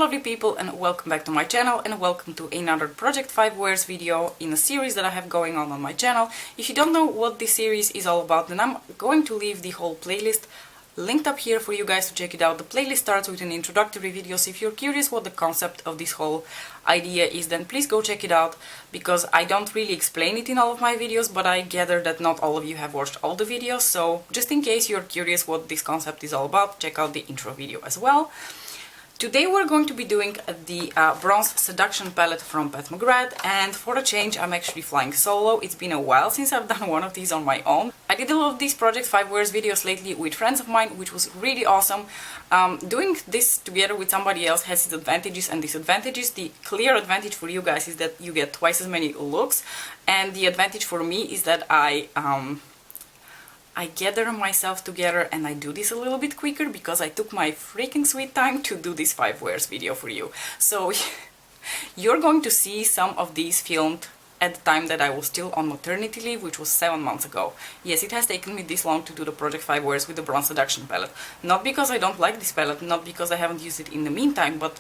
lovely people, and welcome back to my channel, and welcome to another Project 5 Wears video in a series that I have going on my channel. If you don't know what this series is all about, then I'm going to leave the whole playlist linked up here for you guys to check it out. The playlist starts with an introductory video, so if you're curious what the concept of this whole idea is, then please go check it out, because I don't really explain it in all of my videos, but I gather that not all of you have watched all the videos, so just in case you're curious what this concept is all about, check out the intro video as well. Today we're going to be doing the Bronze Seduction palette from McGrath, and for a change I'm actually flying solo. It's been a while since I've done one of these on my own. I did a lot of these Project 5 Wears videos lately with friends of mine, which was really awesome. Doing this together with somebody else has its advantages and disadvantages. The clear advantage for you guys is that you get twice as many looks, and the advantage for me is that I gather myself together and I do this a little bit quicker because I took my freaking sweet time to do this 5 wears video for you. So you're going to see some of these filmed at the time that I was still on maternity leave, which was 7 months ago. Yes, it has taken me this long to do the Project 5 Wears with the Bronze Seduction palette. Not because I don't like this palette, not because I haven't used it in the meantime, but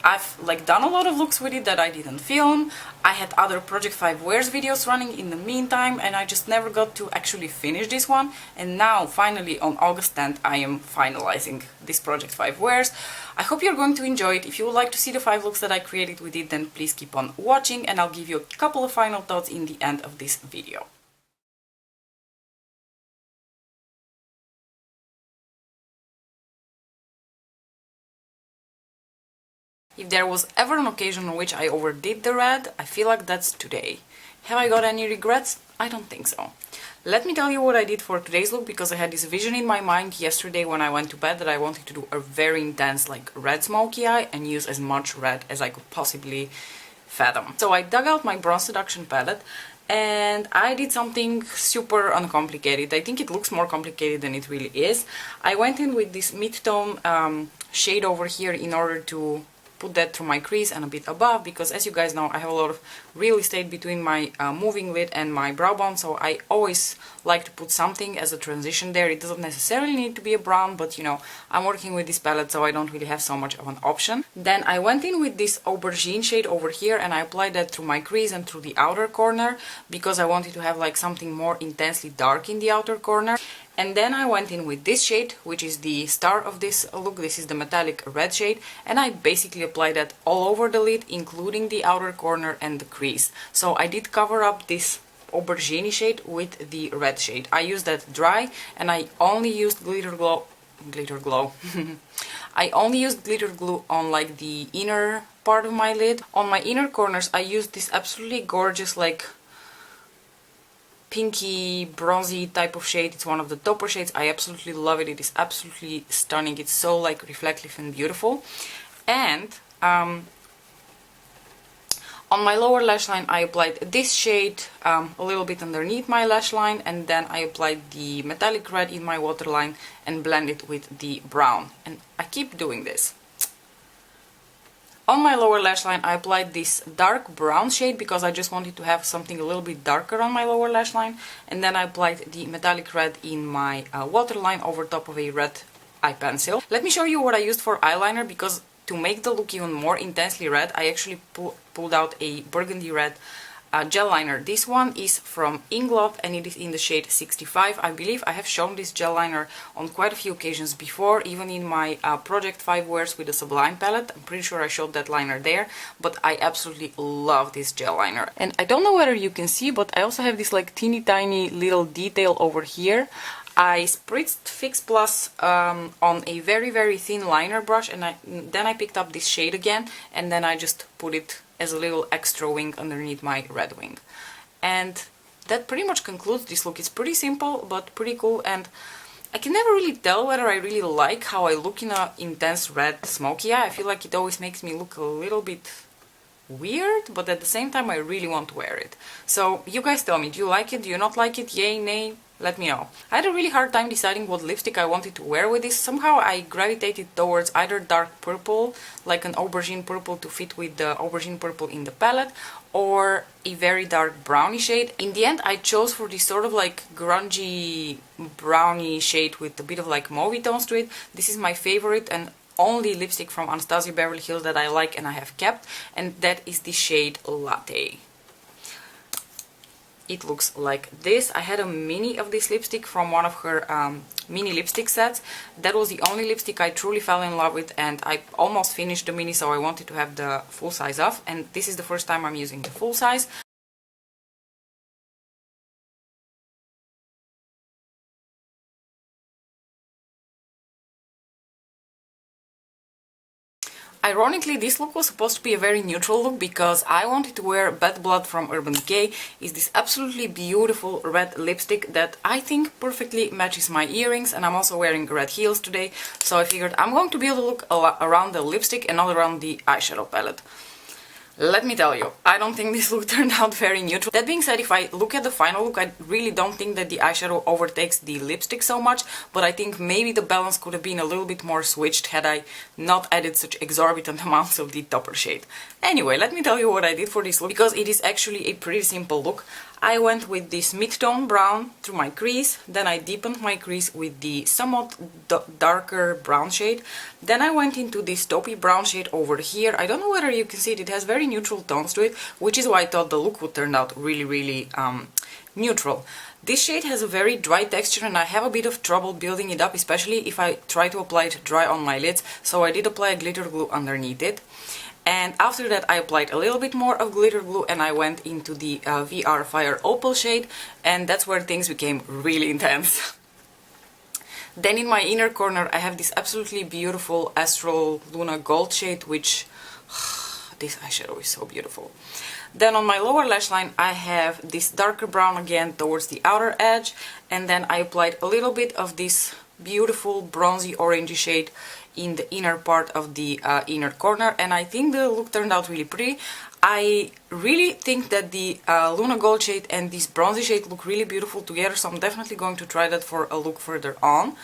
I've done a lot of looks with it that I didn't film. I had other Project 5 Wears videos running in the meantime, and I just never got to actually finish this one. And now, finally, on August 10th, I am finalizing this Project 5 Wears. I hope you're going to enjoy it. If you would like to see the 5 looks that I created with it, then please keep on watching, and I'll give you a couple of final thoughts in the end of this video. If there was ever an occasion on which I overdid the red, I feel like that's today. Have I got any regrets? I don't think so. Let me tell you what I did for today's look, because I had this vision in my mind yesterday when I went to bed that I wanted to do a very intense red smoky eye and use as much red as I could possibly fathom. So I dug out my Bronze Seduction palette and I did something super uncomplicated. I think it looks more complicated than it really is. I went in with this mid-tone shade over here in order to put that through my crease and a bit above, because as you guys know, I have a lot of real estate between my moving lid and my brow bone, so I always like to put something as a transition there. It doesn't necessarily need to be a brown, but you know, I'm working with this palette, so I don't really have so much of an option. Then I went in with this aubergine shade over here and I applied that through my crease and through the outer corner, because I wanted to have something more intensely dark in the outer corner. And then I went in with this shade, which is the star of this look. This is the metallic red shade, and I basically applied that all over the lid, including the outer corner and the crease. So I did cover up this aubergine shade with the red shade. I used that dry, and I only used glitter glue I only used glitter glue on the inner part of my lid. On my inner corners I used this absolutely gorgeous pinky bronzy type of shade. It's one of the topper shades. I absolutely love it. It is absolutely stunning. It's so reflective and beautiful. And on my lower lash line I applied this shade a little bit underneath my lash line, and then I applied the metallic red in my waterline and blended with the brown, and I keep doing this. On my lower lash line I applied this dark brown shade because I just wanted to have something a little bit darker on my lower lash line, and then I applied the metallic red in my waterline over top of a red eye pencil. Let me show you what I used for eyeliner, because to make the look even more intensely red I actually pulled out a burgundy red gel liner. This one is from Inglot and it is in the shade 65. I believe I have shown this gel liner on quite a few occasions before, even in my Project 5 Wears with the Sublime palette. I'm pretty sure I showed that liner there, but I absolutely love this gel liner. And I don't know whether you can see, but I also have this teeny tiny little detail over here. I spritzed Fix Plus on a very very thin liner brush, and then I picked up this shade again, and then I just put it as a little extra wing underneath my red wing. And that pretty much concludes this look. It's pretty simple but pretty cool, and I can never really tell whether I really like how I look in a intense red smoky eye. I feel like it always makes me look a little bit weird, but at the same time I really want to wear it. So you guys tell me, do you like it? Do you not like it? Yay, nay? Let me know. I had a really hard time deciding what lipstick I wanted to wear with this. Somehow I gravitated towards either dark purple, like an aubergine purple to fit with the aubergine purple in the palette, or a very dark brownie shade. In the end I chose for this sort of grungy brownie shade with a bit of mauvey tones to it. This is my favorite, and only lipstick from Anastasia Beverly Hills that I like and I have kept, and that is the shade Latte. It looks like this. I had a mini of this lipstick from one of her mini lipstick sets. That was the only lipstick I truly fell in love with, and I almost finished the mini, so I wanted to have the full size off, and this is the first time I'm using the full size. Ironically, this look was supposed to be a very neutral look because I wanted to wear Bad Blood from Urban Decay. It's this absolutely beautiful red lipstick that I think perfectly matches my earrings, and I'm also wearing red heels today, so I figured I'm going to be able to look around the lipstick and not around the eyeshadow palette. Let me tell you, I don't think this look turned out very neutral. That being said, if I look at the final look, I really don't think that the eyeshadow overtakes the lipstick so much, but I think maybe the balance could have been a little bit more switched had I not added such exorbitant amounts of the topper shade. Anyway, let me tell you what I did for this look, because it is actually a pretty simple look. I went with this mid-tone brown through my crease, then I deepened my crease with the somewhat darker brown shade, then I went into this taupey brown shade over here. I don't know whether you can see it, it has very neutral tones to it, which is why I thought the look would turn out really neutral. This shade has a very dry texture and I have a bit of trouble building it up, especially if I try to apply it dry on my lids, so I did apply a glitter glue underneath it. And after that I applied a little bit more of glitter glue and I went into the VR Fire Opal shade, and that's where things became really intense. Then in my inner corner I have this absolutely beautiful Astral Luna Gold shade, which this eyeshadow is so beautiful. Then on my lower lash line I have this darker brown again towards the outer edge, and then I applied a little bit of this beautiful bronzy orangey shade in the inner part of the inner corner, and I think the look turned out really pretty. I really think that the Luna Gold shade and this bronzy shade look really beautiful together, so I'm definitely going to try that for a look further on.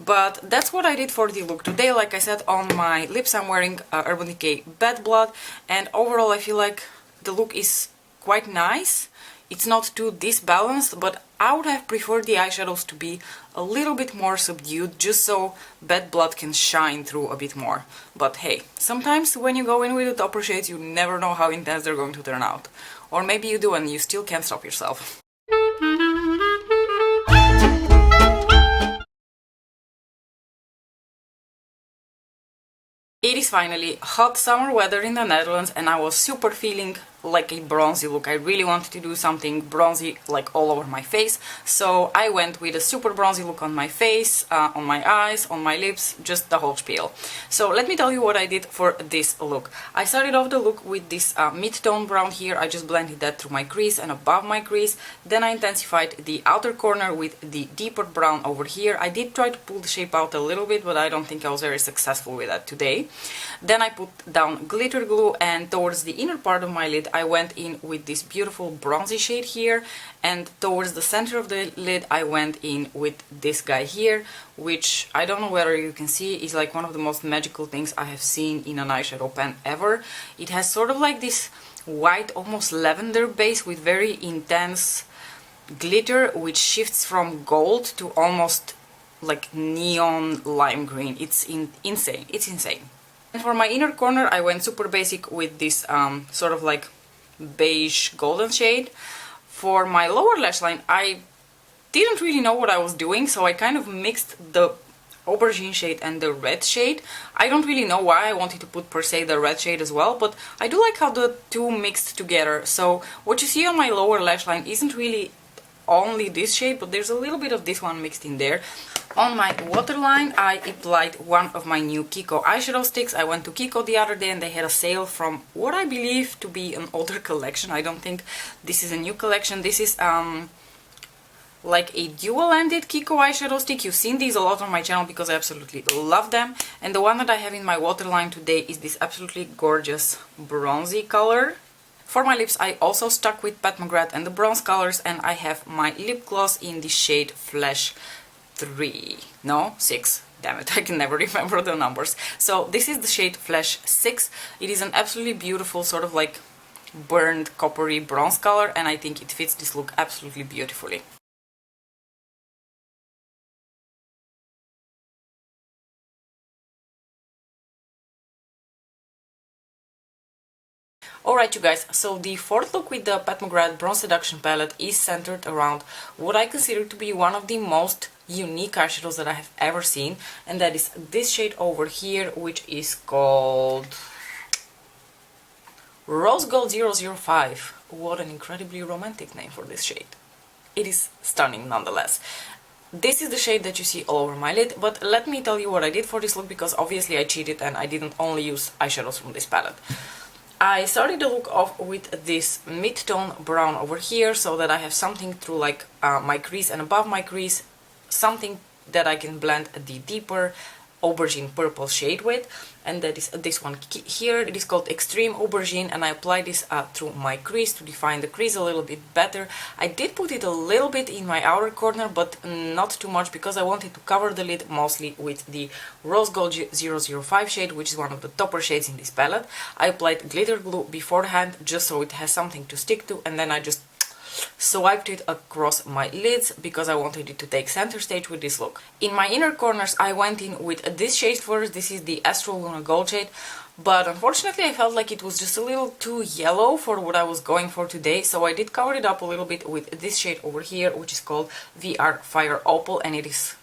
But that's what I did for the look today. Like I said, on my lips I'm wearing Urban Decay Bad Blood, and overall I feel like the look is quite nice. It's not too disbalanced, but I would have preferred the eyeshadows to be a little bit more subdued, just so Bad Blood can shine through a bit more. But hey, sometimes when you go in with the topper shades, you never know how intense they're going to turn out. Or maybe you do and you still can't stop yourself. It is finally hot summer weather in the Netherlands, and I was super feeling like a bronzy look. I really wanted to do something bronzy like all over my face, so I went with a super bronzy look on my face, on my eyes, on my lips, just the whole spiel. So let me tell you what I did for this look. I started off the look with this mid-tone brown here. I just blended that through my crease and above my crease. Then I intensified the outer corner with the deeper brown over here. I did try to pull the shape out a little bit, but I don't think I was very successful with that today. Then I put down glitter glue, and towards the inner part of my lid I went in with this beautiful bronzy shade here, and towards the center of the lid I went in with this guy here, which I don't know whether you can see is like one of the most magical things I have seen in an eyeshadow pen ever. It has sort of like this white, almost lavender base with very intense glitter, which shifts from gold to almost like neon lime green. It's insane. It's insane. And for my inner corner I went super basic with this sort of like beige golden shade. For my lower lash line I didn't really know what I was doing, so I kind of mixed the aubergine shade and the red shade. I don't really know why I wanted to put per se the red shade as well, but I do like how the two mixed together. So what you see on my lower lash line isn't really only this shade, but there's a little bit of this one mixed in there. On my waterline I applied one of my new Kiko eyeshadow sticks. I went to Kiko the other day and they had a sale from what I believe to be an older collection. I don't think this is a new collection. This is like a dual-ended Kiko eyeshadow stick. You've seen these a lot on my channel because I absolutely love them. And the one that I have in my waterline today is this absolutely gorgeous bronzy color. For my lips I also stuck with Pat McGrath and the bronze colors, and I have my lip gloss in the shade Flash 6. Damn it, I can never remember the numbers. So this is the shade Flash 6. It is an absolutely beautiful sort of like burned coppery bronze color, and I think it fits this look absolutely beautifully. Alright you guys, so the fourth look with the Pat McGrath Bronze Seduction palette is centered around what I consider to be one of the most unique eyeshadows that I have ever seen, and that is this shade over here, which is called Rose Gold 005. What an incredibly romantic name for this shade. It is stunning nonetheless. This is the shade that you see all over my lid, but let me tell you what I did for this look, because obviously I cheated and I didn't only use eyeshadows from this palette. I started the look off with this mid-tone brown over here, so that I have something through like my crease and above my crease, something that I can blend the deeper aubergine purple shade with, and that is this one here. It is called Extreme Aubergine, and I apply this through my crease to define the crease a little bit better. I did put it a little bit in my outer corner, but not too much, because I wanted to cover the lid mostly with the Rose Gold 005 shade, which is one of the topper shades in this palette. I applied glitter glue beforehand just so it has something to stick to, and then I just swiped it across my lids because I wanted it to take center stage with this look. In my inner corners I went in with this shade first. This is the Astro Luna Gold shade, but unfortunately I felt like it was just a little too yellow for what I was going for today, so I did cover it up a little bit with this shade over here, which is called VR Fire Opal, and it is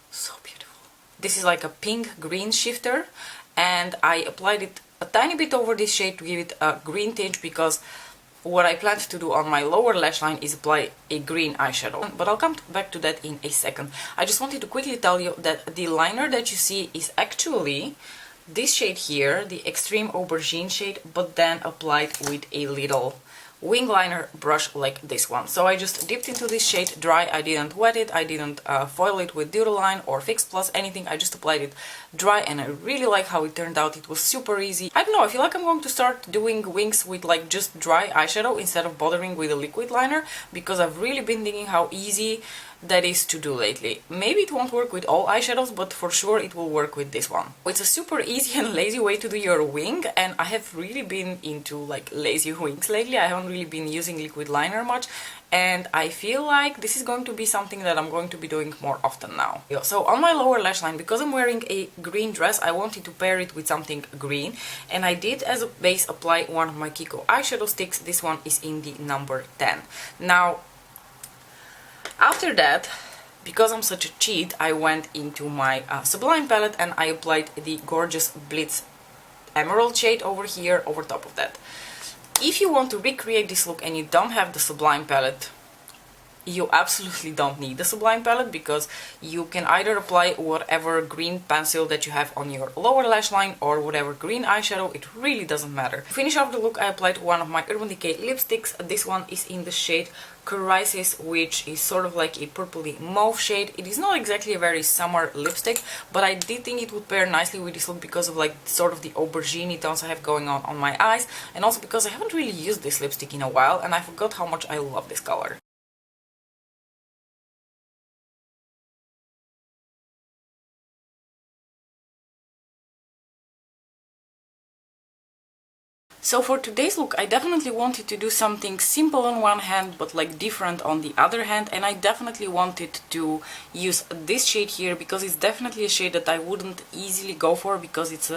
so beautiful. This is like a pink green shifter, and I applied it a tiny bit over this shade to give it a green tinge, because what I planned to do on my lower lash line is apply a green eyeshadow, but I'll come back to that in a second. I just wanted to quickly tell you that the liner that you see is actually this shade here, the Extreme Aubergine shade, but then applied with a little wing liner brush like this one. So I just dipped into this shade dry. I didn't wet it, I didn't foil it with Duraline or Fix Plus, anything. I just applied it dry, and I really like how it turned out. It was super easy. I don't know, I feel like I'm going to start doing wings with like just dry eyeshadow instead of bothering with a liquid liner, because I've really been thinking how easy that is to do lately. Maybe it won't work with all eyeshadows, but for sure it will work with this one. It's a super easy and lazy way to do your wing, and I have really been into like lazy wings lately. I haven't really been using liquid liner much, and I feel like this is going to be something that I'm going to be doing more often now. So on my lower lash line, because I'm wearing a green dress, I wanted to pair it with something green, and I did as a base apply one of my Kiko eyeshadow sticks. This one is in the number 10. Now after that, because I'm such a cheat, I went into my Sublime palette and I applied the gorgeous Blitz Emerald shade over here over top of that. If you want to recreate this look and you don't have the Sublime palette, you absolutely don't need the Sublime palette, because you can either apply whatever green pencil that you have on your lower lash line or whatever green eyeshadow. It really doesn't matter. To finish off the look, I applied one of my Urban Decay lipsticks. This one is in the shade Crisis, which is sort of like a purpley mauve shade. It is not exactly a very summer lipstick, but I did think it would pair nicely with this look because of like sort of the aubergine tones I have going on my eyes, and also because I haven't really used this lipstick in a while and I forgot how much I love this color. So for today's look, I definitely wanted to do something simple on one hand, but like different on the other hand, and I definitely wanted to use this shade here, because it's definitely a shade that I wouldn't easily go for, because it's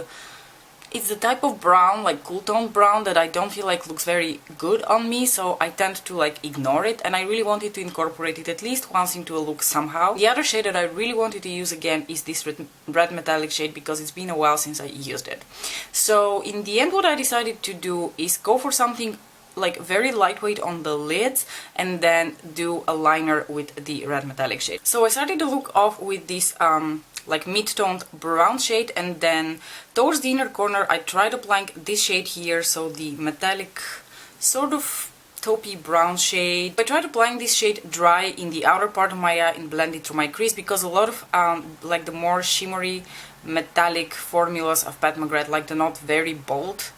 the type of brown, like cool tone brown, that I don't feel like looks very good on me, so I tend to like ignore it, and I really wanted to incorporate it at least once into a look somehow. The other shade that I really wanted to use again is this red metallic shade, because it's been a while since I used it. So in the end, what I decided to do is go for something like very lightweight on the lids, and then do a liner with the red metallic shade. So I started the look off with this like mid-toned brown shade, and then towards the inner corner I tried applying this shade here, so the metallic sort of taupey brown shade. I tried applying this shade dry in the outer part of my eye and blend it through my crease, because a lot of like the more shimmery metallic formulas of Pat McGrath, like the not very bold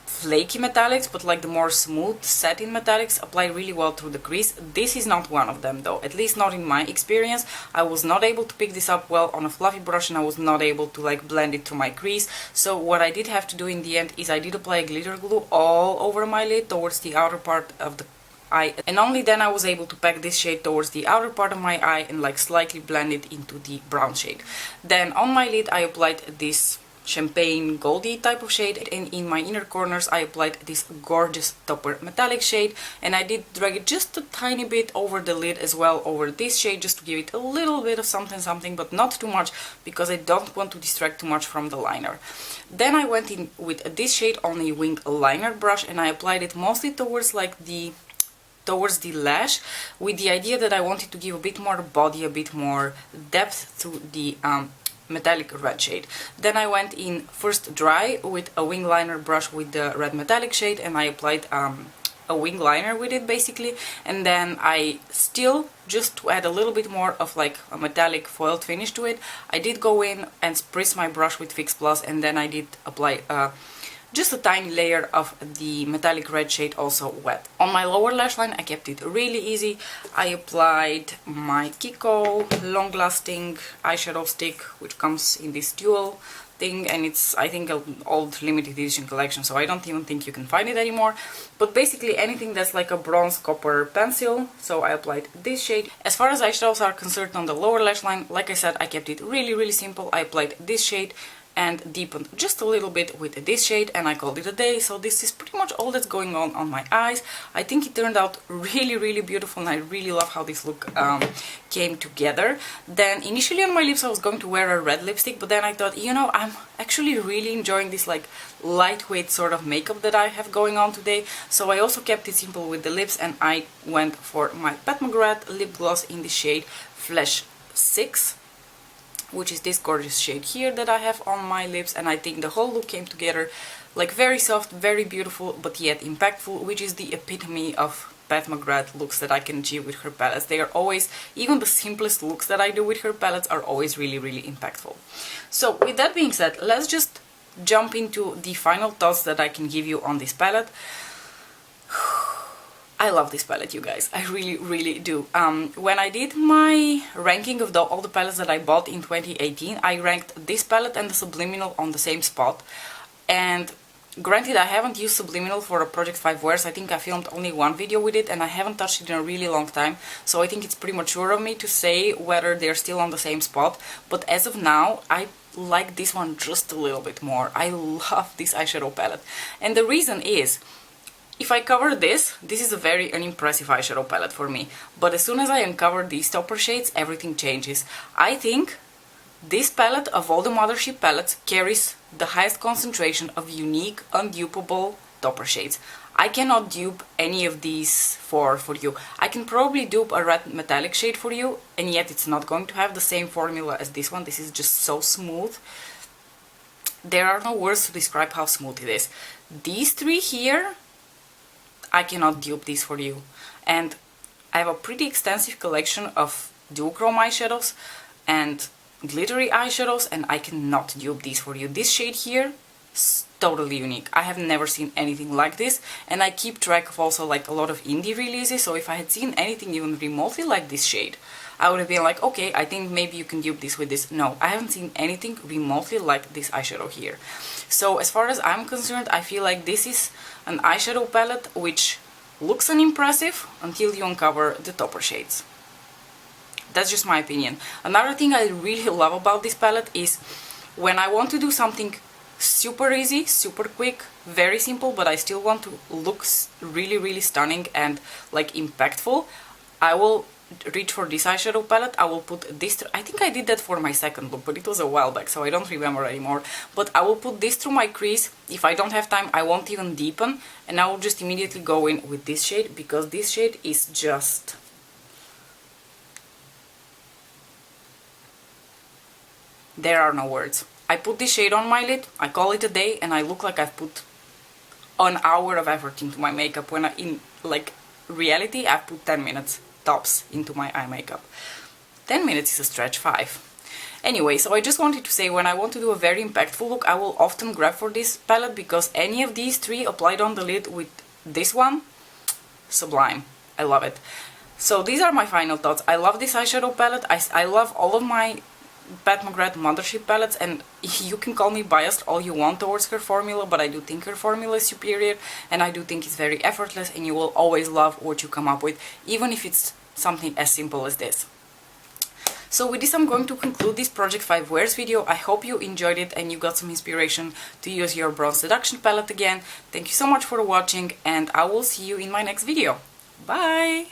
flaky metallics, but like the more smooth satin metallics, apply really well through the crease. This is not one of them though, at least not in my experience. I was not able to pick this up well on a fluffy brush, and I was not able to like blend it through my crease. So what I did have to do in the end is I did apply glitter glue all over my lid towards the outer part of the eye, and only then I was able to pack this shade towards the outer part of my eye and like slightly blend it into the brown shade. Then on my lid I applied this champagne goldy type of shade, and in my inner corners I applied this gorgeous topper metallic shade, and I did drag it just a tiny bit over the lid as well, over this shade, just to give it a little bit of something, but not too much, because I don't want to distract too much from the liner. Then I went in with this shade on a wing liner brush, and I applied it mostly towards the lash, with the idea that I wanted to give a bit more body, a bit more depth to the metallic red shade. Then I went in first dry with a wing liner brush with the red metallic shade, and I applied a wing liner with it basically, and then I still, just to add a little bit more of like a metallic foiled finish to it, I did go in and spritz my brush with Fix Plus, and then I did apply just a tiny layer of the metallic red shade also wet. On my lower lash line I kept it really easy. I applied my Kiko long lasting eyeshadow stick, which comes in this dual thing, and it's, I think, an old limited edition collection, so I don't even think you can find it anymore. But basically anything that's like a bronze copper pencil, so I applied this shade. As far as eyeshadows are concerned on the lower lash line, like I said, I kept it really simple. I applied this shade and deepened just a little bit with this shade, and I called it a day. So this is pretty much all that's going on my eyes. I think it turned out really beautiful, and I really love how this look came together. Then initially on my lips I was going to wear a red lipstick, but then I thought, you know, I'm actually really enjoying this like lightweight sort of makeup that I have going on today, so I also kept it simple with the lips, and I went for my Pat McGrath lip gloss in the shade Flesh 6, which is this gorgeous shade here that I have on my lips. And I think the whole look came together like very soft, very beautiful, but yet impactful, which is the epitome of Pat McGrath looks that I can achieve with her palettes. They are always, even the simplest looks that I do with her palettes are always really impactful. So with that being said, let's just jump into the final thoughts that I can give you on this palette. I love this palette, you guys. I really do. When I did my ranking of all the palettes that I bought in 2018, I ranked this palette and the Subliminal on the same spot. And granted, I haven't used Subliminal for a Project 5 wears. I think I filmed only one video with it, and I haven't touched it in a really long time. So I think it's premature of me to say whether they're still on the same spot. But as of now, I like this one just a little bit more. I love this eyeshadow palette. And the reason is, if I cover this is a very unimpressive eyeshadow palette for me, but as soon as I uncover these topper shades, everything changes. I think this palette, of all the Mothership palettes, carries the highest concentration of unique, undupable topper shades. I cannot dupe any of these for you. I can probably dupe a red metallic shade for you, and yet it's not going to have the same formula as this one. This is just so smooth. There are no words to describe how smooth it is. These three here, I cannot dupe these for you. And I have a pretty extensive collection of duochrome eyeshadows and glittery eyeshadows, and I cannot dupe these for you. This shade here is totally unique. I have never seen anything like this, and I keep track of also like a lot of indie releases, so if I had seen anything even remotely like this shade, I would have been like, okay, I think maybe you can dupe this with this. No, I haven't seen anything remotely like this eyeshadow here. So as far as I'm concerned, I feel like this is an eyeshadow palette which looks unimpressive until you uncover the topper shades. That's just my opinion. Another thing I really love about this palette is when I want to do something super easy, super quick, very simple, but I still want to look really stunning and like impactful, I will reach for this eyeshadow palette. I will put this, I think I did that for my second look, but it was a while back, so I don't remember anymore. But I will put this through my crease. If I don't have time, I won't even deepen, and I will just immediately go in with this shade, because this shade is just... there are no words. I put this shade on my lid, I call it a day, and I look like I've put an hour of effort into my makeup, when in like reality I've put 10 minutes tops into my eye makeup. 10 minutes is a stretch, 5. Anyway, so I just wanted to say, when I want to do a very impactful look, I will often grab for this palette, because any of these three applied on the lid with this one, sublime. I love it. So these are my final thoughts. I love this eyeshadow palette. I love all of my Pat McGrath Mothership palettes, and you can call me biased all you want towards her formula, but I do think her formula is superior, and I do think it's very effortless, and you will always love what you come up with, even if it's something as simple as this. So with this I'm going to conclude this Project 5 Wears video. I hope you enjoyed it and you got some inspiration to use your Bronze Seduction palette again. Thank you so much for watching and I will see you in my next video. Bye!